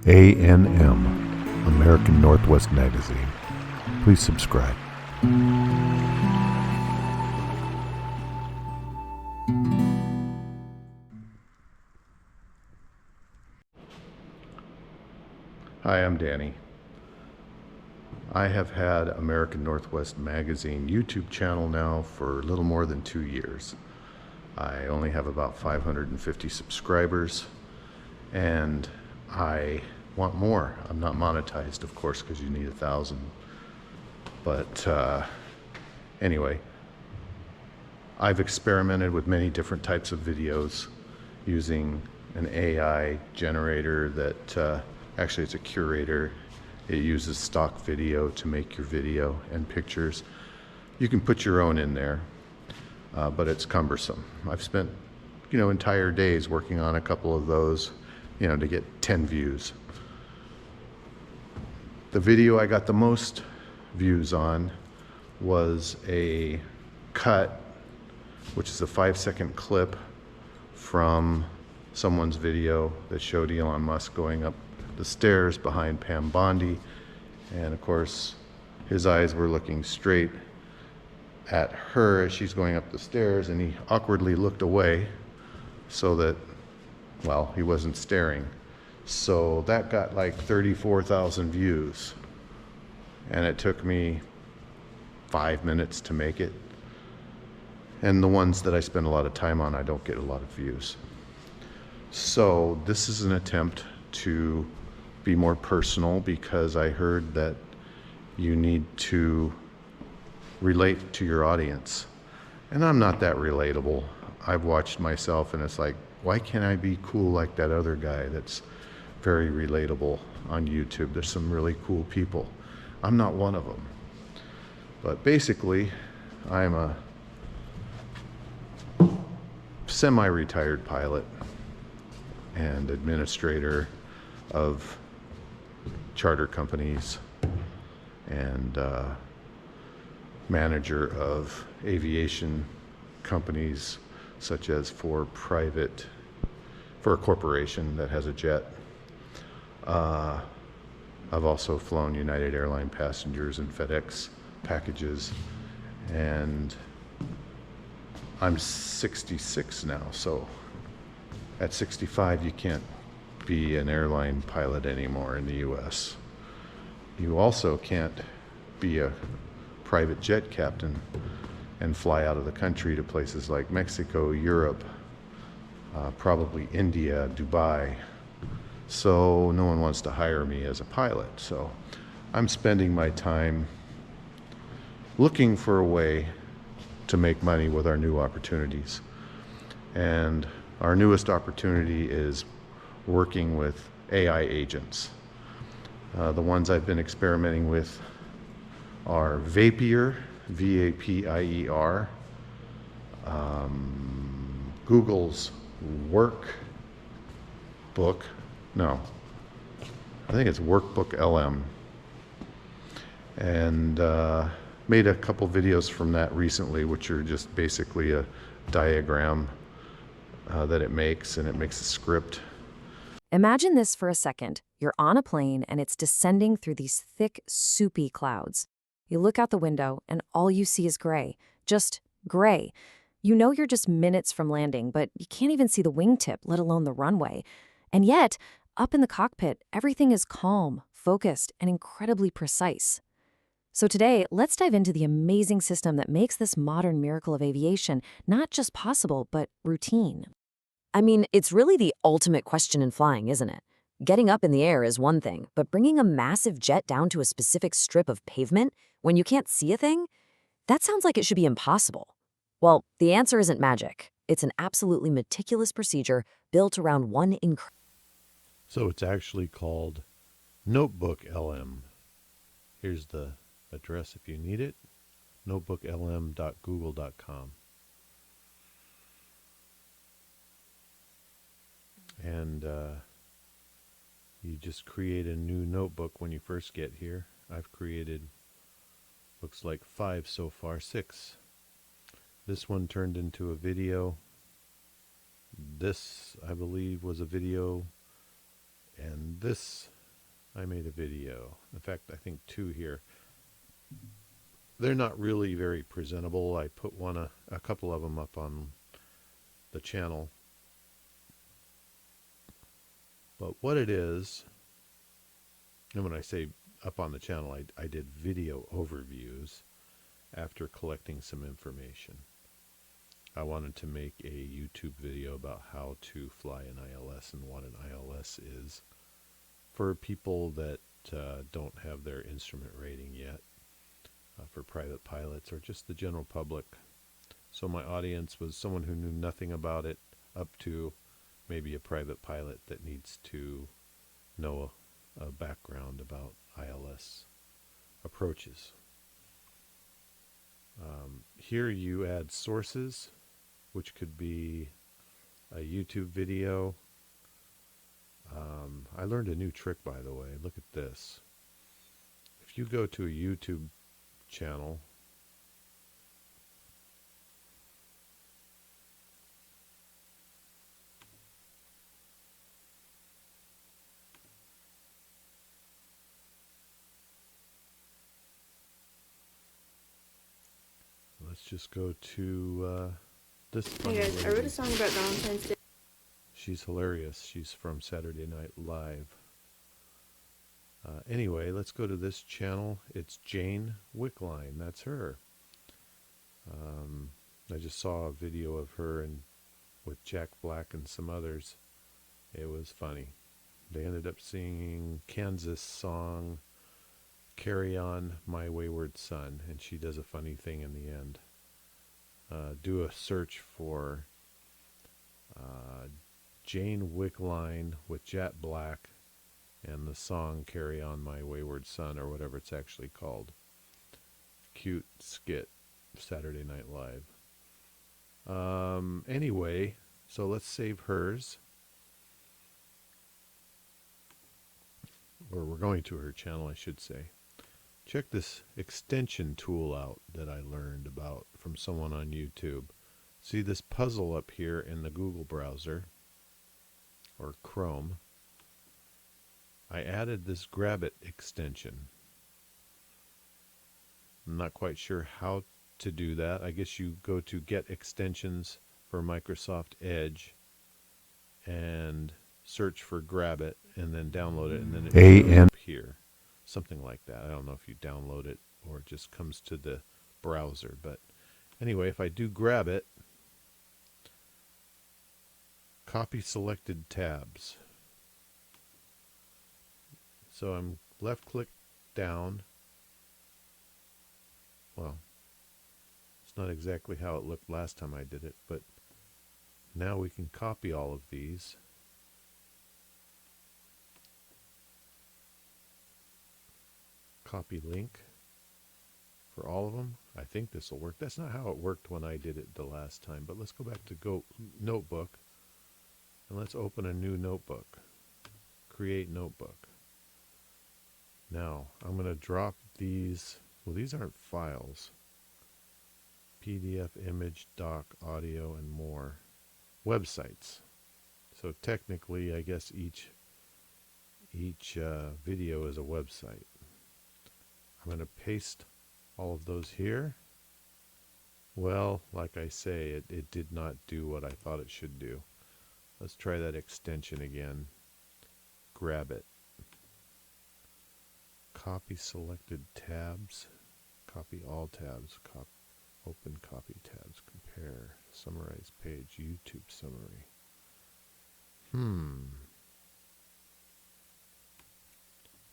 ANM, American Northwest Magazine. Please subscribe. Hi, I'm Danny. I have had American Northwest Magazine YouTube channel now for a little more than 2 years. I only have about 550 subscribers, and I want more. I'm not monetized, of course, because you need 1,000. But anyway, I've experimented with many different types of videos using an AI generator that actually it's a curator. It uses stock video to make your video and pictures. You can put your own in there, but it's cumbersome. I've spent, entire days working on a couple of those, to get 10 views. The video I got the most views on was a cut, which is a 5-second clip from someone's video that showed Elon Musk going up the stairs behind Pam Bondi, and of course his eyes were looking straight at her as she's going up the stairs, and he awkwardly looked away so that, well, he wasn't staring. So that got like 34,000 views, and it took me 5 minutes to make it. And the ones that I spend a lot of time on, I don't get a lot of views. So this is an attempt to be more personal, because I heard that you need to relate to your audience. And I'm not that relatable. I've watched myself and it's like, why can't I be cool like that other guy that's very relatable on YouTube? There's some really cool people. I'm not one of them. But basically, I'm a semi-retired pilot and administrator of charter companies and manager of aviation companies, such as for a corporation that has a jet. I've also flown United Airline passengers and FedEx packages, and I'm 66 now, so at 65 you can't be an airline pilot anymore in the US. You also can't be a private jet captain and fly out of the country to places like Mexico, Europe, probably India, Dubai. So no one wants to hire me as a pilot. So I'm spending my time looking for a way to make money with our new opportunities. And our newest opportunity is working with AI agents. The ones I've been experimenting with are Vapier, V-A-P-I-E-R, Google's Workbook, no, I think it's Workbook LM, and made a couple videos from that recently, which are just basically a diagram that it makes, and it makes a script. Imagine this for a second. You're on a plane and it's descending through these thick, soupy clouds. You look out the window and all you see is gray. Just gray. You know you're just minutes from landing, but you can't even see the wingtip, let alone the runway. And yet, up in the cockpit, everything is calm, focused, and incredibly precise. So today, let's dive into the amazing system that makes this modern miracle of aviation not just possible, but routine. I mean, it's really the ultimate question in flying, isn't it? Getting up in the air is one thing, but bringing a massive jet down to a specific strip of pavement when you can't see a thing? That sounds like it should be impossible. Well, the answer isn't magic. It's an absolutely meticulous procedure built around one incredible. So it's actually called Notebook LM. Here's the address if you need it, notebooklm.google.com. And you just create a new notebook when you first get here. I've created, looks like 5 so far, 6. This one turned into a video. This, I believe, was a video. And this I made a video. In fact, I think 2 here. They're not really very presentable. I put a couple of them up on the channel. But what it is, and when I say up on the channel, I did video overviews after collecting some information. I wanted to make a YouTube video about how to fly an ILS and what an ILS is for people that don't have their instrument rating yet, for private pilots or just the general public. So my audience was someone who knew nothing about it up to maybe a private pilot that needs to know a background about ILS approaches. Here you add sources, which could be a YouTube video. I learned a new trick, by the way. Look at this. If you go to a YouTube channel, let's just go to this funny Hey guys, I wrote lady. a song about Valentine's Day. She's hilarious. She's from Saturday Night Live. Anyway, let's go to this channel. It's Jane Wickline. That's her. I just saw a video of her and with Jack Black and some others. It was funny. They ended up singing Kansas song, Carry On My Wayward Son, and she does a funny thing in the end. Do a search for Jane Wickline with Jack Black and the song Carry On My Wayward Son, or whatever it's actually called. Cute skit, Saturday Night Live. Anyway, so let's save hers. Or we're going to her channel, I should say. Check this extension tool out that I learned about from someone on YouTube. See this puzzle up here in the Google browser, or Chrome. I added this Grab It extension. I'm not quite sure how to do that. I guess you go to Get Extensions for Microsoft Edge and search for Grab It and then download it, and then it shows up here. Something like that. I don't know if you download it or it just comes to the browser. But anyway, if I do Grab It, copy selected tabs. So I'm left click down. Well, it's not exactly how it looked last time I did it, but now we can copy all of these. Copy link for all of them. I think this will work. That's not how it worked when I did it the last time, but let's go back to Notebook and let's open a new notebook. Create notebook. Now I'm going to drop these. Well, these aren't files. PDF, image, doc, audio, and more. Websites. So technically, I guess each video is a website. I'm going to paste all of those here. Well, like I say, it did not do what I thought it should do. Let's try that extension again. Grab it. Copy selected tabs. Copy all tabs. Open copy tabs. Compare. Summarize page. YouTube summary.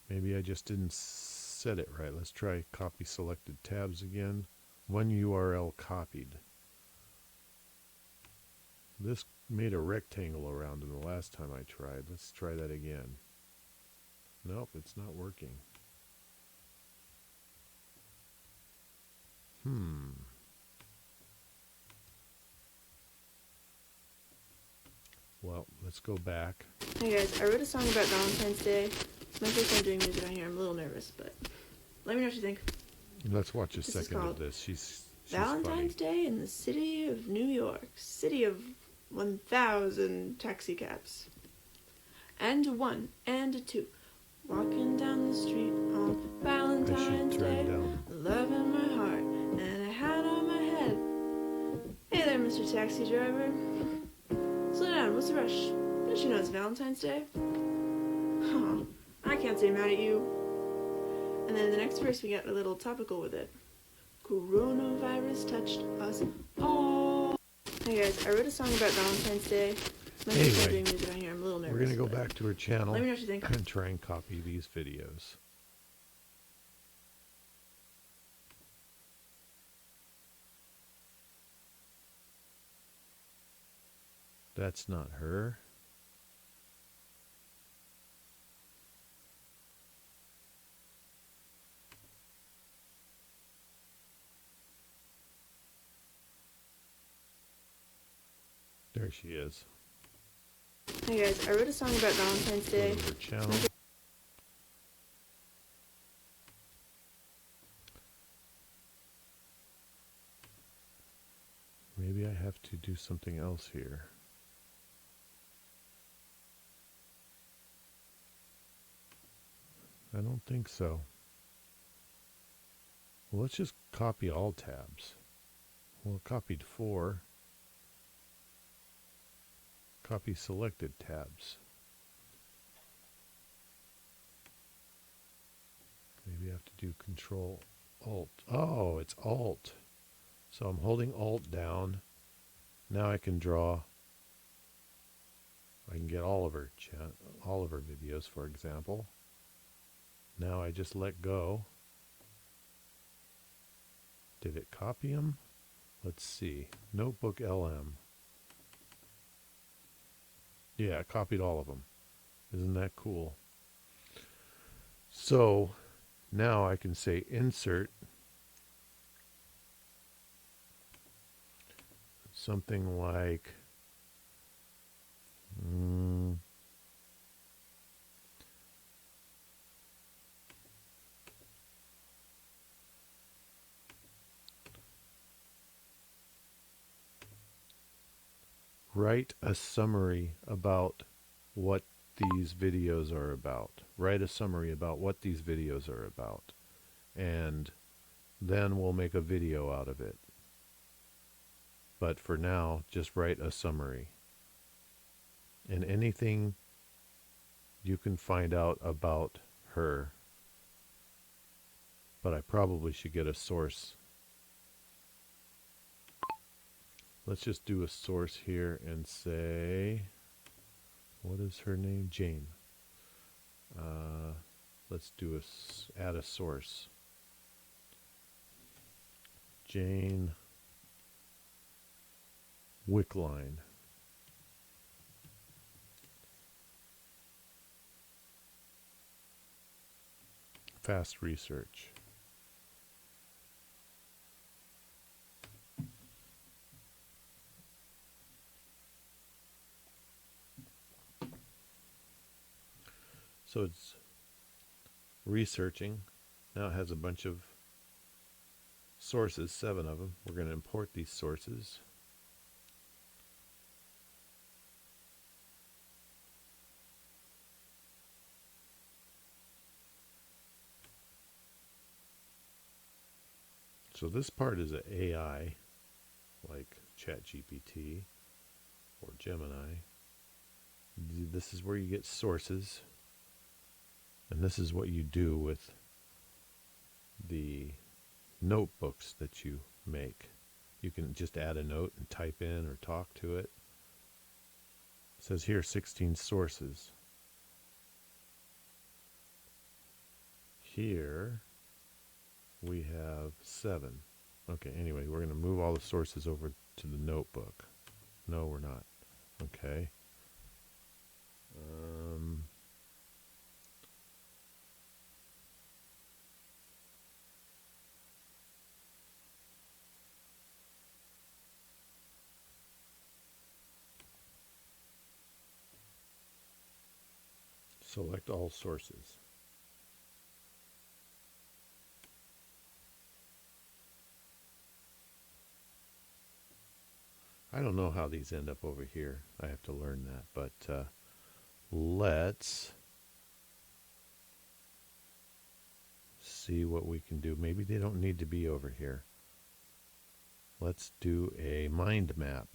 Maybe I just didn't set it right. Let's try copy selected tabs again. One URL copied. This made a rectangle around them the last time I tried. Let's try that again. Nope, it's not working. Well, let's go back. Hey guys, I wrote a song about Valentine's Day. It's my first time doing music on here. I'm a little nervous, but let me know what you think. Let's watch a This is second of called this. She's Valentine's funny. Day in the city of New York. City of 1,000 taxi cabs. And 1, and 2. Walking down the street on I should Valentine's Day, turn down. love in my heart and a hat on my head. Hey there, Mr. Taxi Driver. Slow down, what's the rush? Don't you know it's Valentine's Day? Huh, I can't say mad at you. And then the next verse we get a little topical with it. Coronavirus touched us all. Hey guys, I wrote a song about Valentine's Day. My first time doing music on here, I'm a little nervous. We're going to go but back to her channel let me know what you think. and try and copy these videos. That's not her. There she is. Hey guys, I wrote a song about Valentine's Day. Go to her channel. Maybe I have to do something else here. I don't think so. Well, let's just copy all tabs. Well, it copied 4. Copy selected tabs. Maybe I have to do Control Alt. Oh, it's Alt. So I'm holding Alt down. Now I can draw. I can get all of her videos, for example. Now I just let go. Did it copy them? Let's see. Notebook LM. Yeah, it copied all of them. Isn't that cool? So now I can say insert something like write a summary about what these videos are about. Write a summary about what these videos are about. And then we'll make a video out of it. But for now, just write a summary. And anything you can find out about her. But I probably should get a source. Let's just do a source here and say, what is her name? Jane. Let's do add a source. Jane Wickline. Fast research. So it's researching. Now it has a bunch of sources, 7 of them. We're going to import these sources. So this part is an AI, like ChatGPT or Gemini. This is where you get sources. And this is what you do with the notebooks that you make. You can just add a note and type in or talk to it. It says here 16 sources. Here we have 7. Okay, anyway, we're going to move all the sources over to the notebook. No, we're not. Okay. Select all sources. I don't know how these end up over here. I have to learn that, but let's see what we can do. Maybe they don't need to be over here. Let's do a mind map.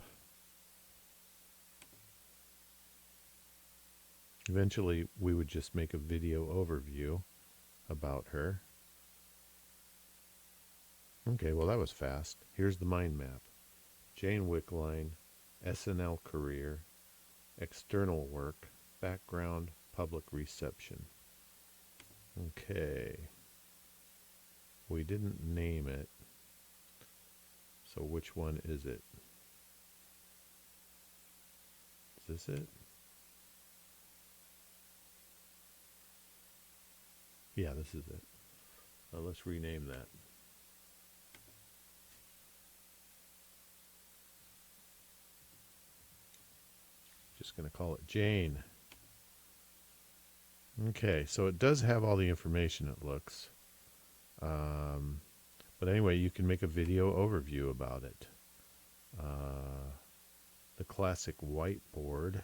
Eventually, we would just make a video overview about her. Okay, well that was fast. Here's the mind map. Jane Wickline, SNL career, external work, background, public reception. Okay. We didn't name it. So which one is it? Is this it? Yeah, this is it. Let's rename that. Just going to call it Jane. Okay, so it does have all the information, it looks. But anyway, you can make a video overview about it. The classic whiteboard,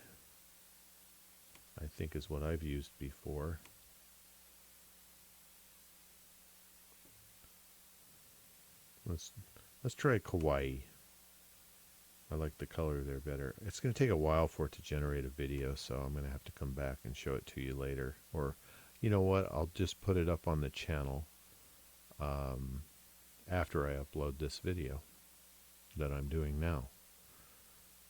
I think, is what I've used before. Let's try Kawaii. I like the color there better. It's going to take a while for it to generate a video, so I'm going to have to come back and show it to you later. Or, you know what, I'll just put it up on the channel after I upload this video that I'm doing now.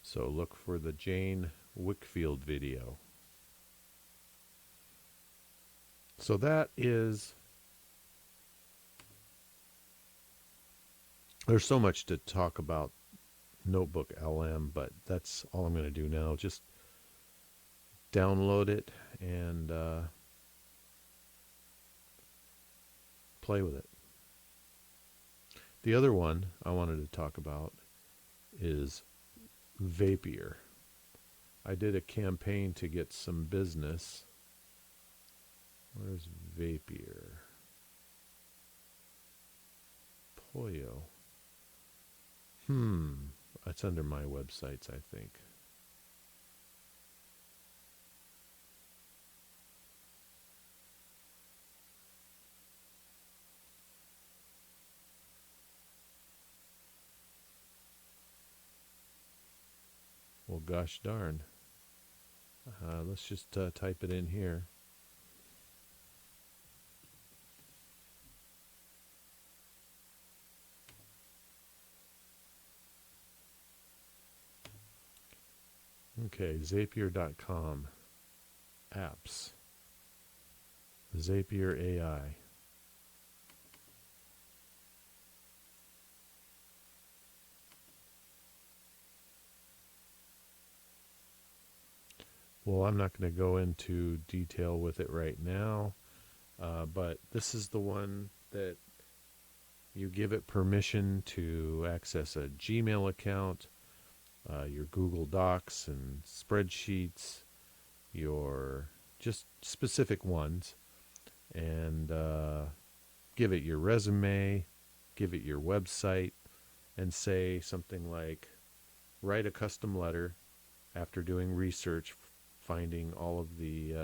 So look for the Jane Wickfield video. So that is... There's so much to talk about Notebook LM, but that's all I'm going to do now. Just download it and play with it. The other one I wanted to talk about is Vapier. I did a campaign to get some business. Where's Vapier? Pollo. It's under my websites, I think. Well, gosh darn. Let's just type it in here. Okay, Zapier.com. Apps. Vapier.ai. Well, I'm not going to go into detail with it right now, but this is the one that you give it permission to access a Gmail account, your Google Docs and spreadsheets, your just specific ones, and give it your resume, give it your website, and say something like, write a custom letter after doing research, finding all of the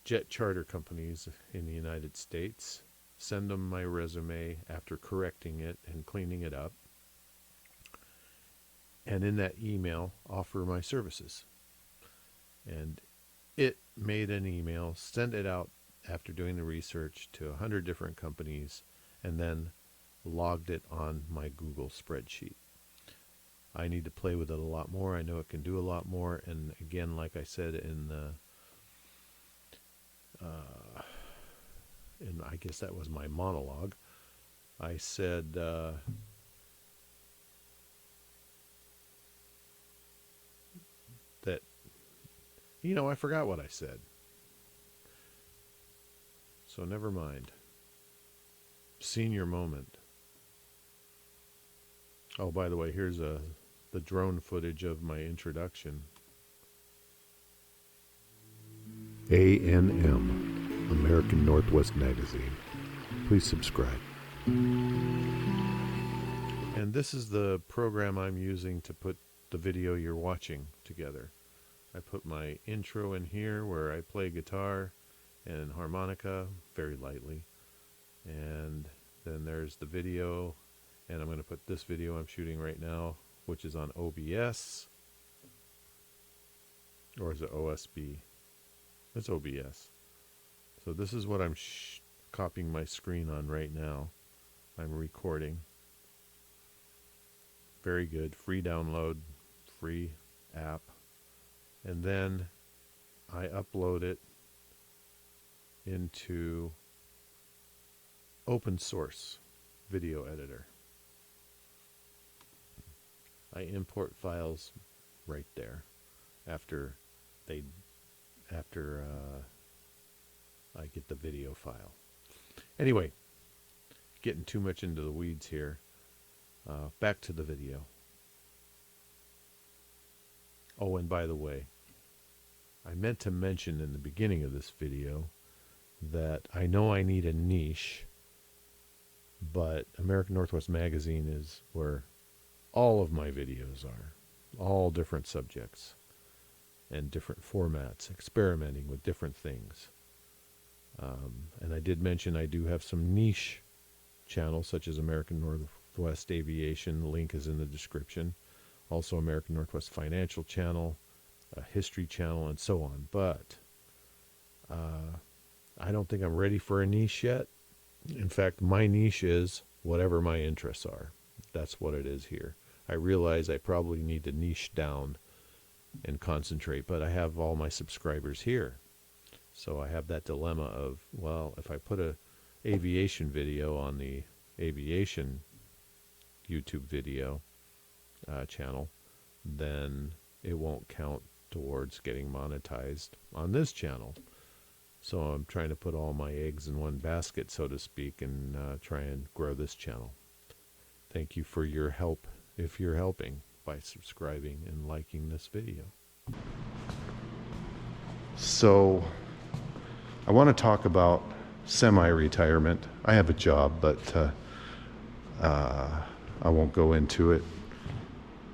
jet charter companies in the United States. Send them my resume after correcting it and cleaning it up. And in that email, offer my services. And it made an email, sent it out after doing the research to 100 different companies, and then logged it on my Google spreadsheet. I need to play with it a lot more. I know it can do a lot more. And again, like I said in the, and I guess that was my monologue, I said, that, you know, I forgot what I said. So never mind. Senior moment. Oh, by the way, here's the drone footage of my introduction. ANM, American Northwest Magazine. Please subscribe. And this is the program I'm using to put the video you're watching together. I put my intro in here where I play guitar, and harmonica very lightly. And then there's the video, and I'm going to put this video I'm shooting right now, which is on OBS, or is it OSB? It's OBS. So this is what I'm copying my screen on right now. I'm recording. Very good. Free download, free app. And then I upload it into open source video editor. I import files right there after I get the video file. Anyway, getting too much into the weeds here. Back to the video. Oh, and by the way, I meant to mention in the beginning of this video that I know I need a niche, but American Northwest Magazine is where all of my videos are. All different subjects and different formats, experimenting with different things. And I did mention I do have some niche channels, such as American Northwest Aviation. The link is in the description. Also American Northwest Financial Channel, a history channel, and so on. But I don't think I'm ready for a niche yet. In fact, my niche is whatever my interests are. That's what it is here. I realize I probably need to niche down and concentrate, but I have all my subscribers here. So I have that dilemma of, well, if I put a aviation video on the Aviation YouTube video channel, then it won't count towards getting monetized on this channel. So I'm trying to put all my eggs in one basket, so to speak, and try and grow this channel. Thank you for your help, if you're helping, by subscribing and liking this video. So I want to talk about semi-retirement. I have a job, but I won't go into it.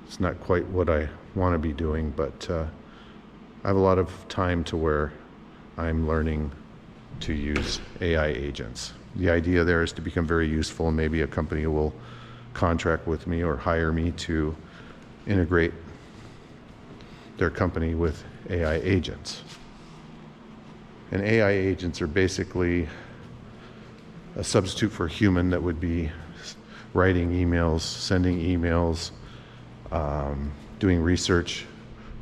It's not quite what I want to be doing, but I have a lot of time to where I'm learning to use AI agents. The idea there is to become very useful, and maybe a company will contract with me or hire me to integrate their company with AI agents. And AI agents are basically a substitute for a human that would be writing emails, sending emails, doing research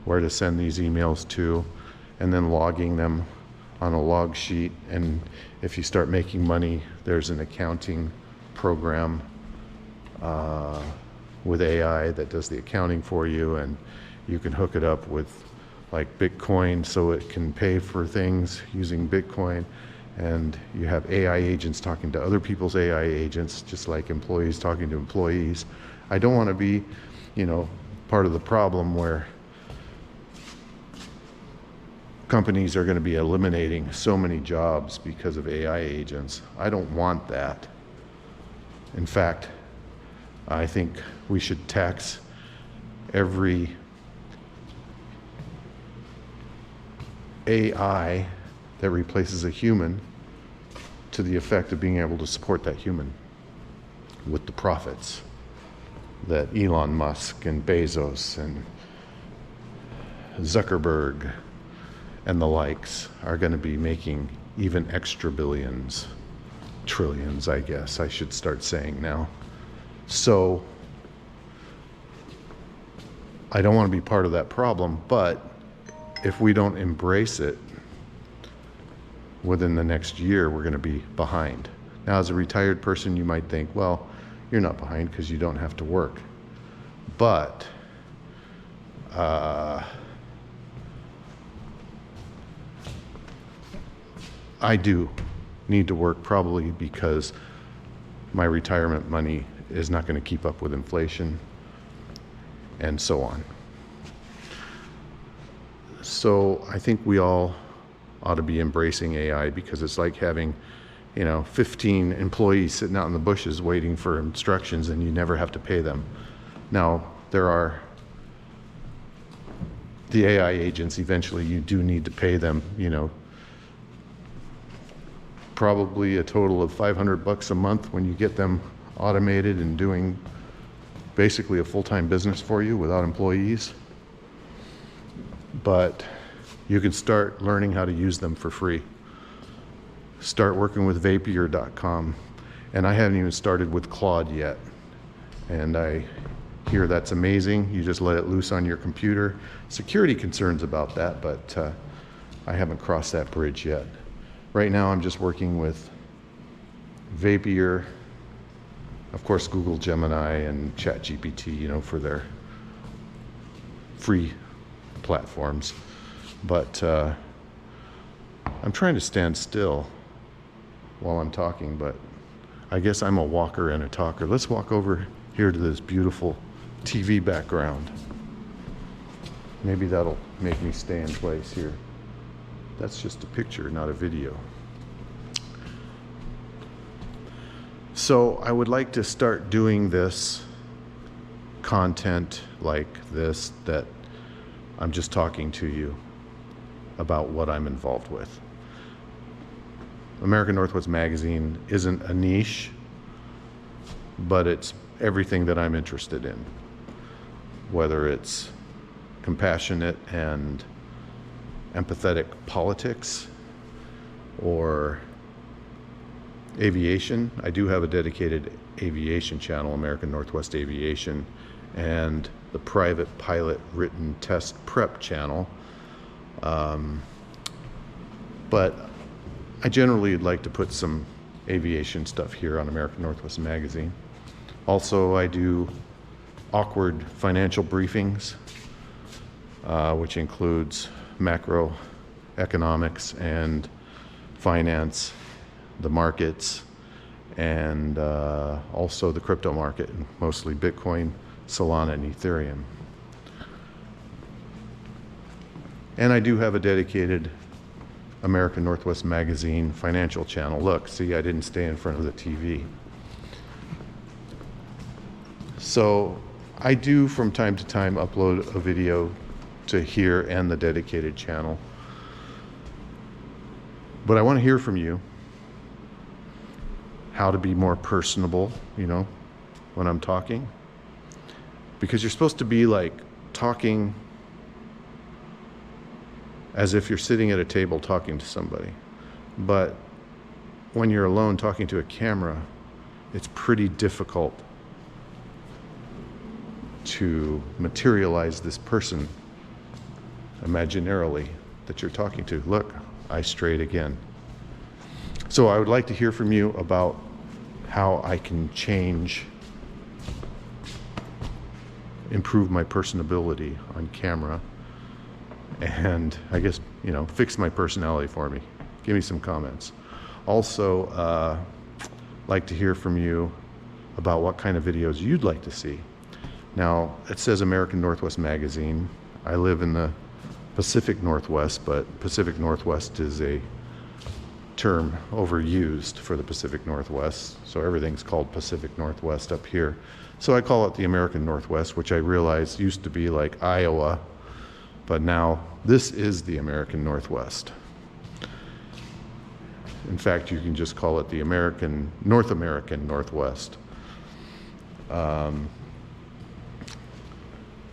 where to send these emails to, and then logging them on a log sheet. And if you start making money, there's an accounting program with AI that does the accounting for you, and you can hook it up with like Bitcoin so it can pay for things using Bitcoin. And you have AI agents talking to other people's AI agents, just like employees talking to employees. I don't want to be, part of the problem where companies are going to be eliminating so many jobs because of AI agents. I don't want that. In fact, I think we should tax every AI that replaces a human to the effect of being able to support that human with the profits that Elon Musk and Bezos and Zuckerberg and the likes are going to be making, even extra billions, trillions, I guess I should start saying now. So I don't want to be part of that problem, but if we don't embrace it within the next year, we're going to be behind. Now, as a retired person, you might think, well, you're not behind because you don't have to work. But I do need to work, probably because my retirement money is not going to keep up with inflation and so on. So I think we all ought to be embracing AI, because it's like having 15 employees sitting out in the bushes waiting for instructions, and you never have to pay them. Now, there are the AI agents. Eventually you do need to pay them, probably a total of $500 a month when you get them automated and doing basically a full-time business for you without employees. But you can start learning how to use them for free. Start working with Vapier.com. And I haven't even started with Claude yet. And I hear that's amazing. You just let it loose on your computer. Security concerns about that, but I haven't crossed that bridge yet. Right now I'm just working with Vapier, of course Google Gemini and ChatGPT, you know, for their free platforms. But I'm trying to stand still while I'm talking, but I guess I'm a walker and a talker. Let's walk over here to this beautiful TV background. Maybe that'll make me stay in place here. That's just a picture, not a video. So I would like to start doing this content like this, that I'm just talking to you about what I'm involved with. American Northwest Magazine isn't a niche, but it's everything that I'm interested in, whether it's compassionate and empathetic politics or aviation. I do have a dedicated aviation channel, American Northwest Aviation, and the private pilot written test prep channel. But I generally would like to put some aviation stuff here on American Northwest Magazine. Also, I do awkward financial briefings, which includes macroeconomics and finance, the markets, and also the crypto market, mostly Bitcoin, Solana, and Ethereum. And I do have a dedicated American Northwest Magazine financial channel. Look, see, I didn't stay in front of the TV. So I do from time to time upload a video to here and the dedicated channel. But I want to hear from you how to be more personable, you know, when I'm talking. Because you're supposed to be like talking as if you're sitting at a table talking to somebody. But when you're alone talking to a camera, it's pretty difficult to materialize this person imaginarily that you're talking to. Look, I strayed again. So I would like to hear from you about how I can improve my personability on camera, and I guess, you know, fix my personality for me. Give me some comments. Also, like to hear from you about what kind of videos you'd like to see. Now, it says American Northwest Magazine. I live in the Pacific Northwest, but Pacific Northwest is a term overused for the Pacific Northwest, so everything's called Pacific Northwest up here. So I call it the American Northwest, which I realize used to be like Iowa, but now this is the American Northwest. In fact, you can just call it the North American Northwest.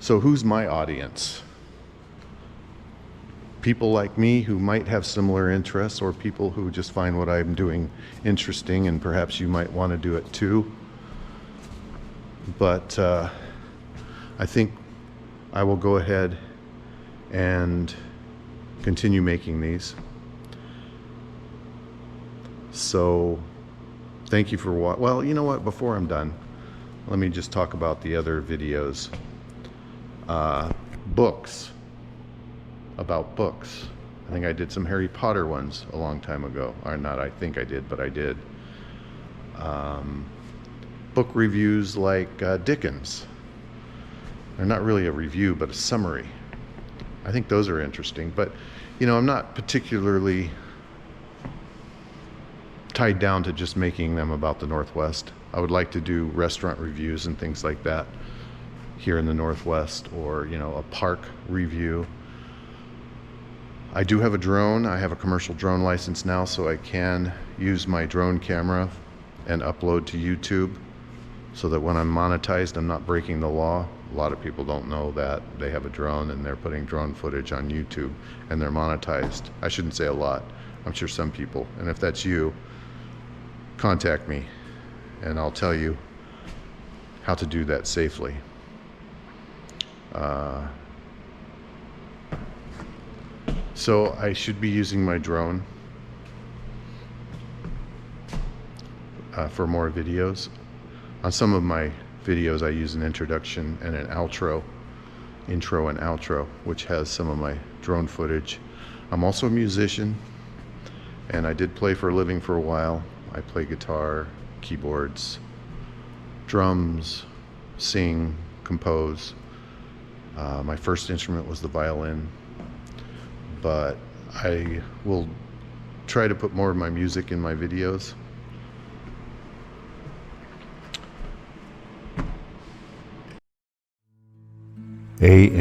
So who's my audience? People like me who might have similar interests, or people who just find what I'm doing interesting, and perhaps you might want to do it too. But I think I will go ahead and continue making these. So thank you for watching. Well, you know what, before I'm done, let me just talk about the other videos. Books. About books. I think I did some Harry Potter ones a long time ago. Or not, I think I did, but I did. Book reviews like Dickens. They're not really a review, but a summary. I think those are interesting. But, you know, I'm not particularly tied down to just making them about the Northwest. I would like to do restaurant reviews and things like that here in the Northwest, or, you know, a park review. I do have a drone. I have a commercial drone license now, so I can use my drone camera and upload to YouTube so that when I'm monetized, I'm not breaking the law. A lot of people don't know that they have a drone and they're putting drone footage on YouTube and they're monetized. I shouldn't say a lot. I'm sure some people. And if that's you, contact me and I'll tell you how to do that safely. So I should be using my drone for more videos. On some of my videos I use an introduction and an intro and outro, which has some of my drone footage. I'm also a musician, and I did play for a living for a while. I play guitar, keyboards, drums, sing, compose. My first instrument was the violin, but I will try to put more of my music in my videos. ANM